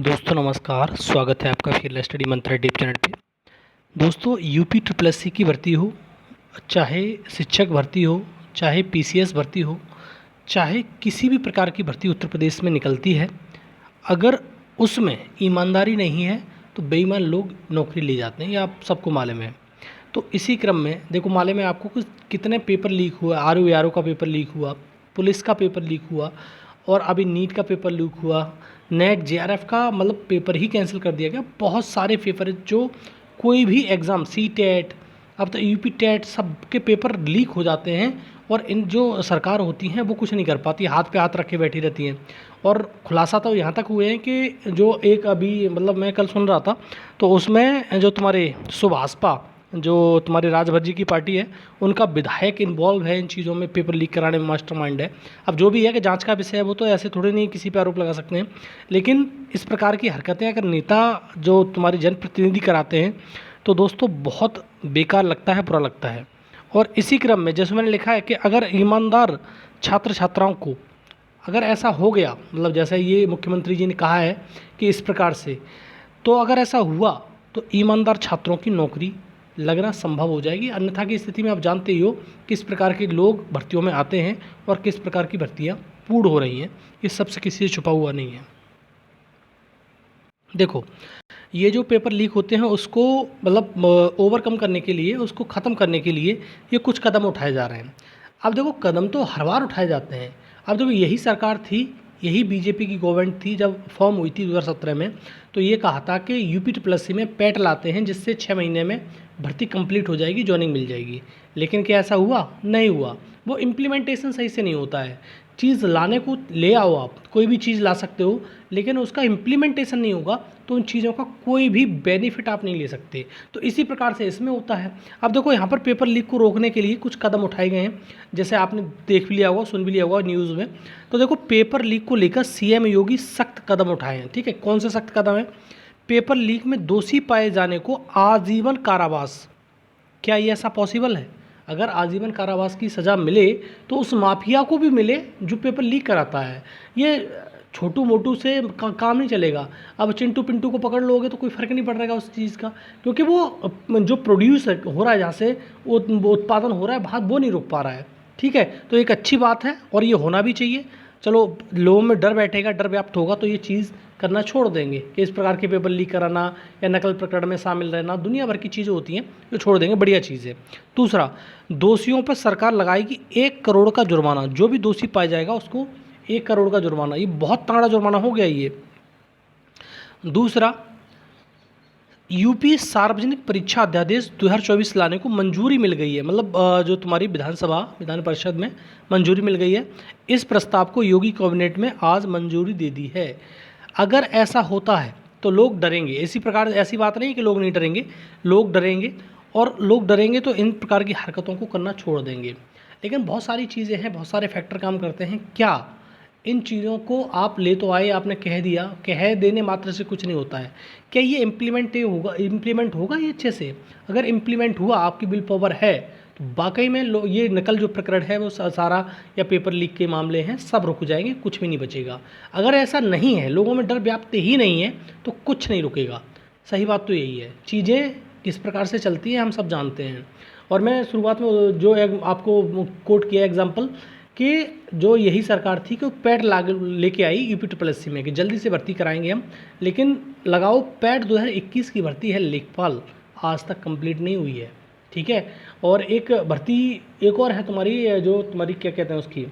दोस्तों नमस्कार, स्वागत है आपका फिर स्टडी मंत्रा डीप चैनल पे। दोस्तों यूपी ट्रिपल एस सी की भर्ती हो, चाहे शिक्षक भर्ती हो, चाहे पीसीएस भर्ती हो, चाहे किसी भी प्रकार की भर्ती उत्तर प्रदेश में निकलती है, अगर उसमें ईमानदारी नहीं है तो बेईमान लोग नौकरी ले जाते हैं, ये आप सबको मालूम है। तो इसी क्रम में देखो, मालूम है आपको कि कितने पेपर लीक हुआ। आर का पेपर लीक हुआ, पुलिस का पेपर लीक हुआ, और अभी नीट का पेपर लीक हुआ, नेट जेआरएफ का मतलब पेपर ही कैंसिल कर दिया गया। बहुत सारे पेपर है जो कोई भी एग्ज़ाम, सी टेट, अब तो यूपी टेट, सबके पेपर लीक हो जाते हैं। और इन जो सरकार होती हैं वो कुछ नहीं कर पाती, हाथ पे हाथ रखे बैठी रहती हैं। और खुलासा तो यहाँ तक हुए हैं कि जो एक अभी मतलब मैं कल सुन रहा था, तो उसमें जो तुम्हारे सुभाषपा, जो तुम्हारे राजभर जी की पार्टी है, उनका विधायक इन्वॉल्व है इन चीज़ों में, पेपर लीक कराने में मास्टरमाइंड है। अब जो भी है कि जांच का विषय है, वो तो ऐसे थोड़े नहीं किसी पे आरोप लगा सकते हैं। लेकिन इस प्रकार की हरकतें अगर नेता जो तुम्हारे जनप्रतिनिधि कराते हैं तो दोस्तों बहुत बेकार लगता है, बुरा लगता है। और इसी क्रम में जैसे मैंने लिखा है कि अगर ईमानदार छात्र छात्राओं को अगर ऐसा हो गया, मतलब जैसे ये मुख्यमंत्री जी ने कहा है कि इस प्रकार से, तो अगर ऐसा हुआ तो ईमानदार छात्रों की नौकरी लगना संभव हो जाएगी। अन्यथा की स्थिति में आप जानते ही हो किस प्रकार के लोग भर्तियों में आते हैं और किस प्रकार की भर्तियां पूर्ण हो रही हैं। ये सबसे किसी से छुपा हुआ नहीं है। देखो, ये जो पेपर लीक होते हैं उसको मतलब ओवरकम करने के लिए, उसको ख़त्म करने के लिए ये कुछ कदम उठाए जा रहे हैं। अब देखो, कदम तो हर बार उठाए जाते हैं। अब देखो, यही सरकार थी, यही बीजेपी की गवर्नमेंट थी जब फॉर्म हुई थी 2017 में, तो ये कहा था कि यूपी ट्रिपल एस सी में पैट लाते हैं जिससे 6 महीने में भर्ती कंप्लीट हो जाएगी, जॉइनिंग मिल जाएगी। लेकिन क्या ऐसा हुआ? नहीं हुआ। वो इम्प्लीमेंटेशन सही से नहीं होता है। चीज़ लाने को ले आओ, आप कोई भी चीज़ ला सकते हो, लेकिन उसका इम्प्लीमेंटेशन नहीं होगा तो उन चीज़ों का कोई भी बेनिफिट आप नहीं ले सकते। तो इसी प्रकार से इसमें होता है। अब देखो, यहाँ पर पेपर लीक को रोकने के लिए कुछ कदम उठाए गए हैं, जैसे आपने देख भी लिया होगा, सुन भी लिया होगा न्यूज़ में। तो देखो, पेपर लीक को लेकर सीएम योगी सख्त कदम उठाए हैं। ठीक है, कौन से सख्त कदम है? पेपर लीक में दोषी पाए जाने को आजीवन कारावास। क्या ये ऐसा पॉसिबल है? अगर आजीवन कारावास की सज़ा मिले तो उस माफिया को भी मिले जो पेपर लीक कराता है। ये छोटू मोटू से काम नहीं चलेगा। अब चिंटू पिंटू को पकड़ लोगे तो कोई फ़र्क नहीं पड़ रहेगा उस चीज़ का, क्योंकि वो जो प्रोड्यूस हो रहा है, जहाँ से वो उत्पादन हो रहा है बाहर, वो नहीं रुक पा रहा है। ठीक है, तो एक अच्छी बात है और ये होना भी चाहिए। चलो, लोगों में डर बैठेगा, डर व्याप्त होगा तो ये चीज़ करना छोड़ देंगे कि इस प्रकार के पेपर लीक कराना या नकल प्रकरण में शामिल रहना, दुनिया भर की चीज़ें होती हैं, जो छोड़ देंगे, बढ़िया चीज़ है। दूसरा, दोषियों पर सरकार लगाएगी 1 करोड़ का जुर्माना। जो भी दोषी पाया जाएगा उसको 1 करोड़ का जुर्माना। ये बहुत तगड़ा जुर्माना हो गया ये। दूसरा, यूपी सार्वजनिक परीक्षा अध्यादेश 2024 लाने को मंजूरी मिल गई है। मतलब जो तुम्हारी विधान परिषद में मंजूरी मिल गई है। इस प्रस्ताव को योगी कैबिनेट में आज मंजूरी दे दी है। अगर ऐसा होता है तो लोग डरेंगे। इसी प्रकार, ऐसी बात नहीं कि लोग नहीं डरेंगे, लोग डरेंगे। और लोग डरेंगे तो इन प्रकार की हरकतों को करना छोड़ देंगे। लेकिन बहुत सारी चीज़ें हैं, बहुत सारे फैक्टर काम करते हैं। क्या इन चीज़ों को आप ले तो आए, आपने कह दिया, कह देने मात्र से कुछ नहीं होता है। क्या ये इम्प्लीमेंट होगा ये अच्छे से? अगर इम्प्लीमेंट हुआ, आपकी विल पावर है, तो वाकई में ये नकल जो प्रकरण है वो सारा, या पेपर लीक के मामले हैं, सब रुक जाएंगे, कुछ भी नहीं बचेगा। अगर ऐसा नहीं है, लोगों में डर व्याप्त ही नहीं है, तो कुछ नहीं रुकेगा। सही बात तो यही है। चीज़ें किस प्रकार से चलती हैं हम सब जानते हैं। और मैं शुरुआत में जो आपको कोट किया एग्जाम्पल, कि जो यही सरकार थी कि वो पैड लेके आई यूपी ट्रिपल एस सी में कि जल्दी से भर्ती कराएंगे हम, लेकिन लगाओ पैड 2021 की भर्ती है, लेखपाल आज तक कंप्लीट नहीं हुई है। ठीक है, और एक भर्ती एक और है तुम्हारी, जो तुम्हारी क्या कहते हैं उसकी,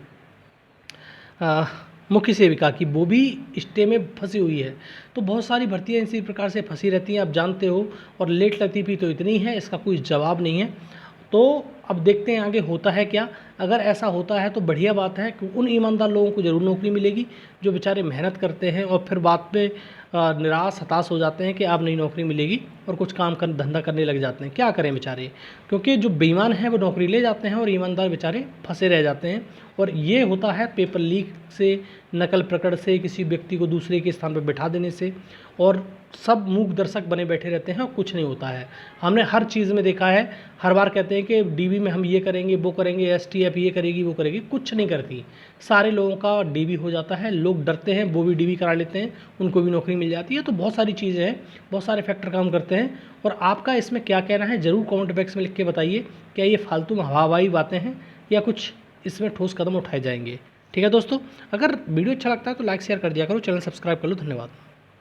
मुख्य सेविका की, वो भी स्टे में फंसी हुई है। तो बहुत सारी भर्तियाँ इसी प्रकार से फंसी रहती हैं, आप जानते हो। और लेट लतीफ़ी तो इतनी है, इसका कोई जवाब नहीं है। तो अब देखते हैं आगे होता है क्या। अगर ऐसा होता है तो बढ़िया बात है कि उन ईमानदार लोगों को ज़रूर नौकरी मिलेगी जो बेचारे मेहनत करते हैं और फिर बाद में निराश हताश हो जाते हैं कि अब नई नौकरी मिलेगी, और कुछ काम कर धंधा करने लग जाते हैं। क्या करें बेचारे, क्योंकि जो बेईमान हैं वो नौकरी ले जाते हैं और ईमानदार बेचारे फंसे रह जाते हैं। और ये होता है पेपर लीक से, नकल प्रकरण से, किसी व्यक्ति को दूसरे के स्थान पर बैठा देने से, और सब मूक दर्शक बने बैठे रहते हैं और कुछ नहीं होता है। हमने हर चीज़ में देखा है, हर बार कहते हैं कि डीबी में हम ये करेंगे वो करेंगे, एसटीएफ ये करेगी वो करेगी, कुछ नहीं करती। सारे लोगों का डीबी हो जाता है, लोग डरते हैं, वो भी डीबी करा लेते हैं, उनको भी नौकरी मिल जाती है। तो बहुत सारी चीज़ें हैं, बहुत सारे फैक्टर काम करते हैं। और आपका इसमें क्या कहना है ज़रूर कमेंट बॉक्स में लिख के बताइए। क्या ये फालतू में हवाई बातें हैं या कुछ इसमें ठोस कदम उठाए जाएंगे? ठीक है दोस्तों, अगर वीडियो अच्छा लगता है तो लाइक शेयर कर दिया करो, चैनल सब्सक्राइब कर लो। धन्यवाद।